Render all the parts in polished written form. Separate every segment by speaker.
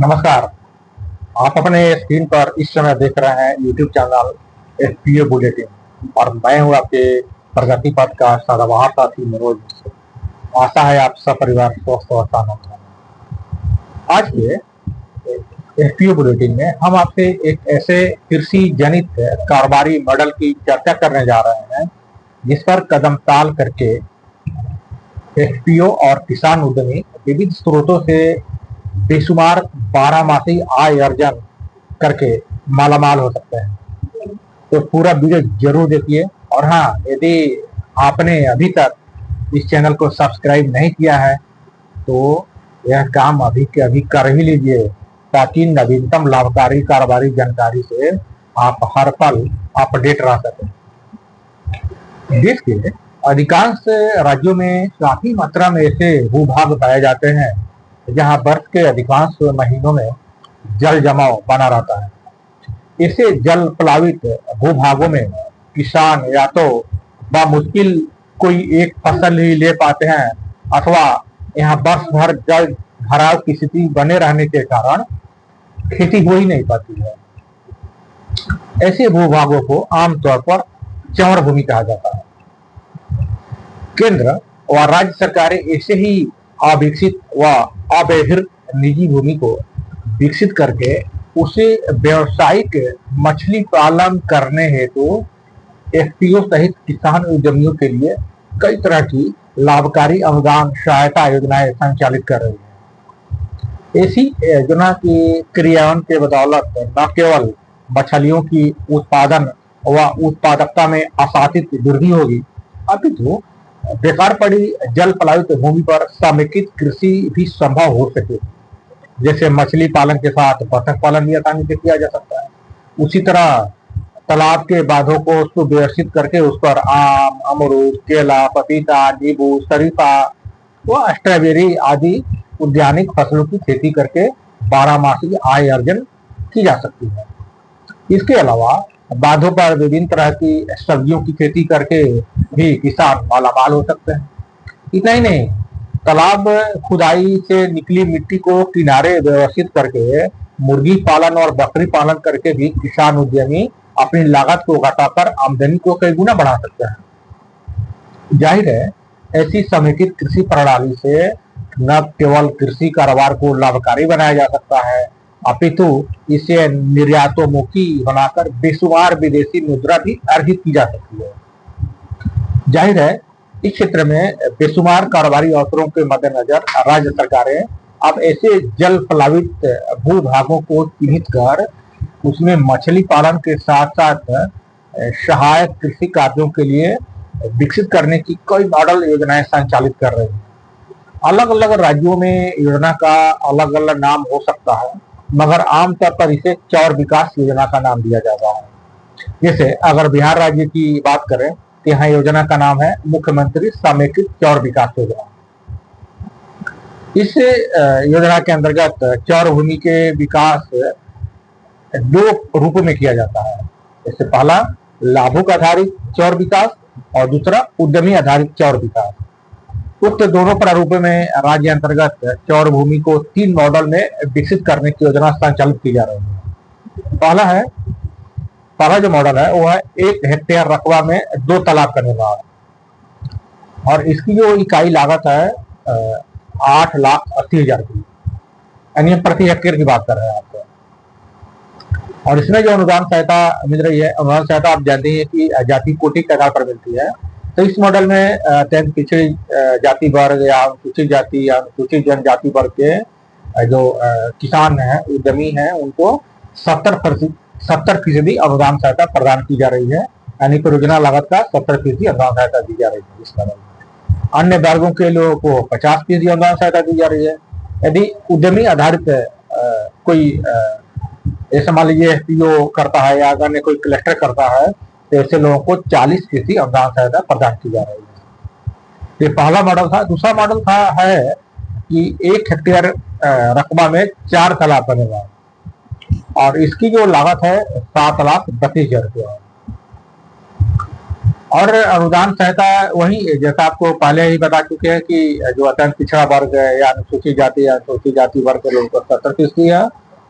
Speaker 1: नमस्कार। आप अपने स्क्रीन पर इस समय देख रहे हैं यूट्यूब चैनल एफपीओ बुलेटिन और मैं हूं आपके प्रगति पथ का सदाबहार साथी मनोज। आशा है आप सब परिवार स्वस्थ और आनंद में। आज के एफपीओ बुलेटिन में हम आपसे एक ऐसे कृषि जनित कारोबारी मॉडल की चर्चा करने जा रहे हैं जिस पर कदम ताल करके एफपीओ और किसान उद्यमी विविध स्रोतों से बेशुमार 12 मासी आय अर्जन करके मालामाल हो सकते हैं। तो पूरा वीडियो जरूर देखिए और हाँ, यदि आपने अभी तक इस चैनल को सब्सक्राइब नहीं किया है तो यह काम अभी के अभी कर ही लीजिए ताकि नवीनतम लाभकारी कारोबारी जानकारी से आप हर पल अपडेट रह सकें। देश के अधिकांश राज्यों में काफी मात्रा में ऐसे भूभाग पाए जाते हैं जहां वर्ष के अधिकांश महीनों में जल जमाव बना रहता है। ऐसे जल प्लावित भूभागों में किसान या तो बामुश्किल कोई एक फसल ही ले पाते हैं अथवा यहाँ वर्ष भर जल भराव की स्थिति बने रहने के कारण खेती हो ही नहीं पाती है। ऐसे भूभागों को आमतौर पर चंवर भूमि कहा जाता है। केंद्र व राज्य सरकारें ऐसे ही अविकसित व अव्यवहित निजी भूमि को विकसित करके उसे व्यवसायिक मछली पालन करने हेतु एफपीओ सहित किसान उद्यमियों के लिए कई तरह की लाभकारी अनुदान सहायता योजनाएं संचालित कर रही है। ऐसी योजना की क्रियान्वयन के बदौलत न केवल मछलियों की उत्पादन व उत्पादकता में आशातीत वृद्धि होगी अपितु बेकार पड़ी जल प्लावित भूमि पर समेकित कृषि भी संभव हो सके। जैसे मछली पालन के साथ बतख पालन भी आसानी से किया जा सकता है। उसी तरह तालाब के बांधों को सुव्यवस्थित करके उस पर आम, अमरूद, केला, पपीता, नींबू, शरीफा व स्ट्रॉबेरी आदि उद्यानिक फसलों की खेती करके 12 मासी आय अर्जन की जा सकती है। इसके अलावा बांधों पर विभिन्न तरह की सब्जियों की खेती करके भी किसान मालामाल हो सकते हैं। इतना ही नहीं, तालाब खुदाई से निकली मिट्टी को किनारे व्यवस्थित करके मुर्गी पालन और बकरी पालन करके भी किसान उद्यमी अपनी लागत को घटाकर आमदनी को कई गुना बढ़ा सकते हैं। जाहिर है, ऐसी समेकित कृषि प्रणाली से न केवल कृषि कारोबार को लाभकारी बनाया जा सकता है अपितु इसे निर्यातोन्मुखी बनाकर बेशुमार विदेशी मुद्रा भी अर्जित की जा सकती है। जाहिर है, इस क्षेत्र में बेशुमार कारोबारी अवसरों के मद्देनजर राज्य सरकारें अब ऐसे जल प्लावित भूभागों को चिन्हित कर उसमें मछली पालन के साथ साथ सहायक कृषि कार्यों के लिए विकसित करने की कई मॉडल योजनाएं संचालित कर रही हैं। अलग अलग राज्यों में योजना का अलग अलग नाम हो सकता है मगर आमतौर पर इसे चौर विकास योजना का नाम दिया जाता है। जैसे अगर बिहार राज्य की बात करें तो यहाँ योजना का नाम है मुख्यमंत्री समेकित चौर विकास योजना। इस योजना के अंतर्गत चौर भूमि के विकास 2 रूपों में किया जाता है। जैसे पहला लाभुक आधारित चौर विकास और दूसरा उद्यमी आधारित चौर विकास। उक्त दोनों प्रारूपों में राज्य अंतर्गत चौर भूमि को 3 मॉडल में विकसित करने की योजना संचालित की जा रही है। पहला जो मॉडल है वो है 1 हेक्टेयर रकबा में 2 तालाब का निर्माण और इसकी जो इकाई लागत है 8,80,000 की, यानी प्रति हेक्टेयर की बात कर रहे हैं आपको। और इसमें जो अनुदान सहायता मिल रही है, अनुदान सहायता आप जानते हैं कि जाति कोटि के आधार पर मिलती है। तो इस मॉडल में अत्यंत पिछड़ी जाति वर्ग या अनुसूचित जाति या अनुसूचित जनजाति वर्ग के जो किसान हैं, उद्यमी हैं, उनको 70% अनुदान सहायता प्रदान की जा रही है, यानी परियोजना लागत का 70% अनुदान सहायता दी जा रही है इस मॉडल में। अन्य वर्गों के लोगों को 50% अनुदान सहायता दी जा रही है। यदि उद्यमी आधारित कोई ऐसा मान लीजिए एफपीओ करता है या अगर कोई क्लस्टर करता है तो ऐसे लोगों को 40% अनुदान सहायता प्रदान की जा रही है। ये पहला मॉडल था। दूसरा मॉडल है कि 1 हेक्टेयर रकबा में 4 तालाब का निर्माण और इसकी जो लागत है 7,32,000 रुपया और अनुदान सहायता वही जैसा आपको पहले ही बता चुके हैं कि जो अत्यंत पिछड़ा वर्ग है या अनुसूचित जाति या अनुसूचित जाति वर्ग के लोगों को 70% है,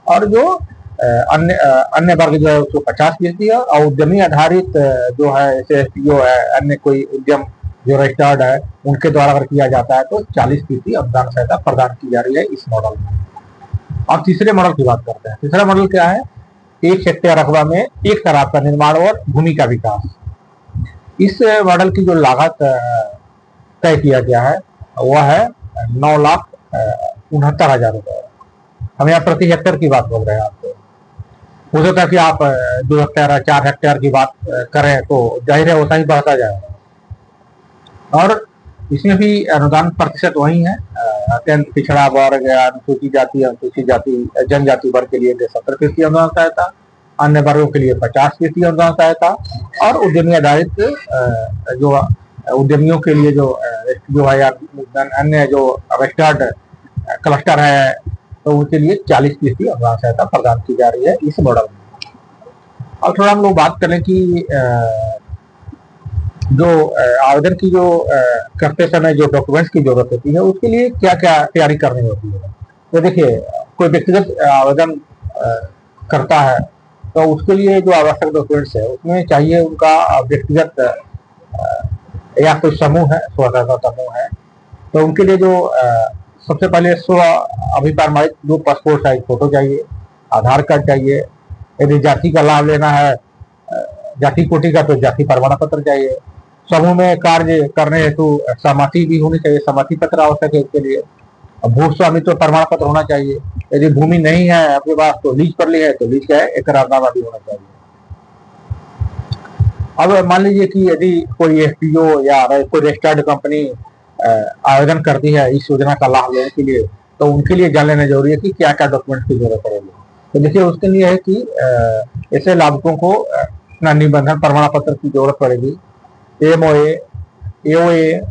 Speaker 1: और जो अन्य वर्ग जो है उसको 50% है, और उद्यमी आधारित जो है जैसे एफपीओ है, अन्य कोई उद्यम जो रजिस्टर्ड है उनके द्वारा अगर किया जाता है तो 40% अनुदान सहायता प्रदान की जा रही है इस मॉडल में। अब तीसरे मॉडल की बात करते हैं। तीसरा मॉडल क्या है? 1 हेक्टेयर रकबा में एक तालाब का निर्माण और भूमि का विकास। इस मॉडल की जो लागत तय किया गया है वह है 9,69,000 रुपए। हम यहाँ प्रति हेक्टेयर की बात बोल रहे हैं। आपको हो सकता है कि आप 2 हेक्टेयर 4 हेक्टेयर की बात करें तो जाहिर है वैसा ही बढ़ता जाएगा। और इसमें भी अनुदान प्रतिशत वही है, अत्यंत पिछड़ा वर्ग या अनुसूचित जाति जनजाति वर्ग के लिए 70% अनुदान सहायता, अन्य वर्गों के लिए 50% अनुदान सहायता, और उद्यमी आधारित जो उद्यमियों के लिए जो है या अन्य जो रजिस्टर्ड क्लस्टर है तो उनके लिए 40% अनुदान सहायता प्रदान की जा रही है इस मॉडल में। अब थोड़ा हम लोग बात करें कि जो आवेदन की जो करते समय जो डॉक्यूमेंट्स की जरूरत होती है उसके लिए क्या क्या तैयारी करनी होती है। तो देखिए, कोई व्यक्तिगत आवेदन करता है तो उसके लिए जो आवश्यक डॉक्यूमेंट्स है उसमें चाहिए उनका व्यक्तिगत या कोई समूह है, स्वतंत्रता समूह है तो उनके लिए जो सबसे पहले स्व अभिप्रमाणित 2 पासपोर्ट साइज फोटो चाहिए, आधार कार्ड चाहिए, यदि जाति का लाभ लेना है जाति कोटि का तो जाति प्रमाण पत्र चाहिए, समूह में कार्य करने हेतु सहमति भी होनी चाहिए, सहमति पत्र आवश्यक है इसके लिए, भू स्वामित्व प्रमाण पत्र होना चाहिए, यदि भूमि नहीं है आपके पास तो लीज पर ली है तो लीज का एकरारनामा भी होना चाहिए। अब मान लीजिए कि यदि कोई एफपीओ या कोई रजिस्टर्ड कंपनी आवेदन करती है इस योजना का लाभ लेने के लिए तो उनके लिए जान लेना जरूरी है कि क्या क्या डॉक्यूमेंट की जरूरत पड़ेगी। तो देखिए, उसके लिए है कि ऐसे लाभुकों को अपना निबंधन प्रमाण पत्र की जरूरत पड़ेगी, एमओए, एओए,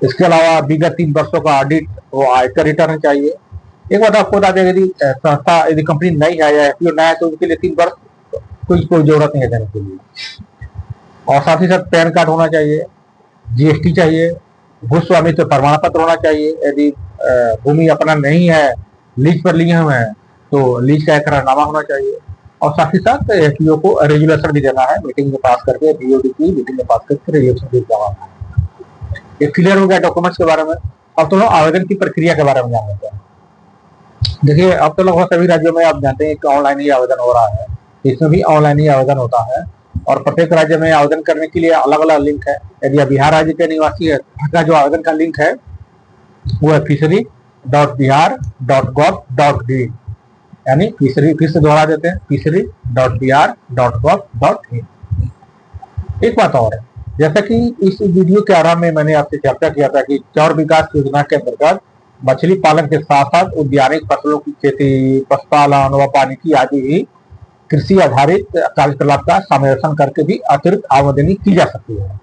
Speaker 1: इसके अलावा विगत 3 वर्षों का ऑडिट वो आयकर रिटर्न चाहिए। एक बात आपको बता दें, यदि संस्था यदि कंपनी नई है या एफपीओ नया है तो उनके लिए 3 वर्ष कोई जरूरत नहीं है देने के लिए। और साथ ही साथ पैन कार्ड होना चाहिए, जीएसटी चाहिए, भू स्वामित्व प्रमाण पत्र होना चाहिए, यदि भूमि अपना नहीं है लीज पर लिए हुए हैं तो लीज का एकरारनामा होना चाहिए, और साथ ही साथ एफपीओ को रेजुलेशन भी देना है, मीटिंग में पास करके, बीओडी की मीटिंग में पास करके रेजुलेशन भी देना है। ये क्लियर हो गया डॉक्यूमेंट्स के बारे में। अब तो आवेदन की प्रक्रिया के बारे में जान लेते हैं। देखिए, अब तो लगभग सभी राज्यों में आप जानते हैं कि ऑनलाइन ही आवेदन हो रहा है, इसमें भी ऑनलाइन ही आवेदन होता है, और प्रत्येक राज्य में आवेदन करने के लिए अलग अलग लिंक है। यदि आप बिहार राज्य के निवासी है का जो आवेदन का लिंक है वो है fishery.bihar.gov.in, यानी फिशरी, फिर से दोहरा देते हैं, fishery.bihar.gov.in। एक बात और है, जैसा कि इस वीडियो के आरंभ में मैंने आपसे चर्चा किया था कि चौर विकास योजना के अंतर्गत मछली पालन के साथ साथ उद्यानिक फसलों की खेती, पशुपालन व वानिकी आदि भी कृषि आधारित कार्यकलाप का समावेशन करके भी अतिरिक्त आमदनी की जा सकती है।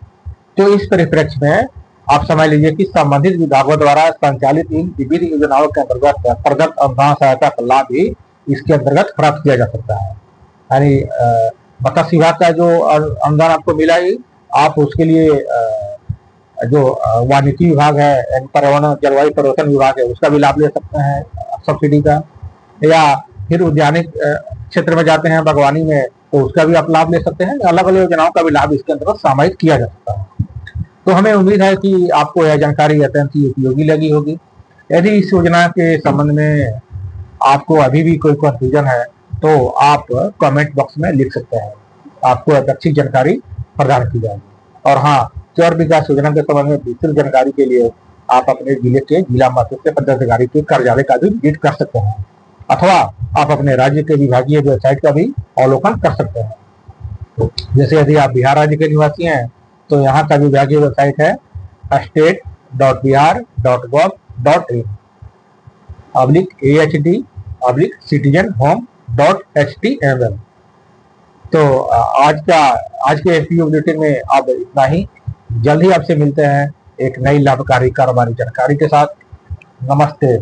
Speaker 1: तो इस परिप्रेक्ष्य में आप समझ लीजिए कि संबंधित विभागों द्वारा संचालित इन विभिन्न योजनाओं के अंतर्गत प्रदत्त अनुदान सहायता का लाभ भी इसके अंतर्गत प्राप्त किया जा सकता है। यानी मत्स्य विभाग का जो अनुदान आपको मिला ही, आप उसके लिए जो वानिकी विभाग है, पर्यावरण जलवायु परिवर्तन विभाग है, उसका भी लाभ ले सकते हैं सब्सिडी का, या फिर उद्यानिक क्षेत्र में जाते हैं बागवानी में तो उसका भी आप लाभ ले सकते हैं। अलग अलग योजनाओं का भी लाभ इसके अंतर्गत समाहित किया जा सकता है। तो हमें उम्मीद है कि आपको यह जानकारी अत्यंत ही उपयोगी लगी होगी। यदि इस योजना के संबंध में आपको अभी भी कोई कंफ्यूजन है तो आप कमेंट बॉक्स में लिख सकते हैं, आपको अपेक्षित जानकारी प्रदान की जाएगी। और हाँ, चौर विकास योजना के संबंध में विस्तृत जानकारी के लिए आप अपने जिले के जिला मत्स्य पदाधिकारी के कार्यालय का भी विजिट कर सकते हैं, अथवा आप अपने राज्य के विभागीय वेबसाइट का भी अवलोकन कर सकते हैं। जैसे यदि आप बिहार राज्य के निवासी हैं तो यहाँ का विभागीय वेबसाइट है state.bihar.gov.in/ahd/citizenhome.html। तो आज के एफपीओ बुलेटिन में अब इतना ही। जल्द ही आपसे मिलते हैं एक नई लाभकारी कारोबारी जानकारी के साथ। नमस्ते।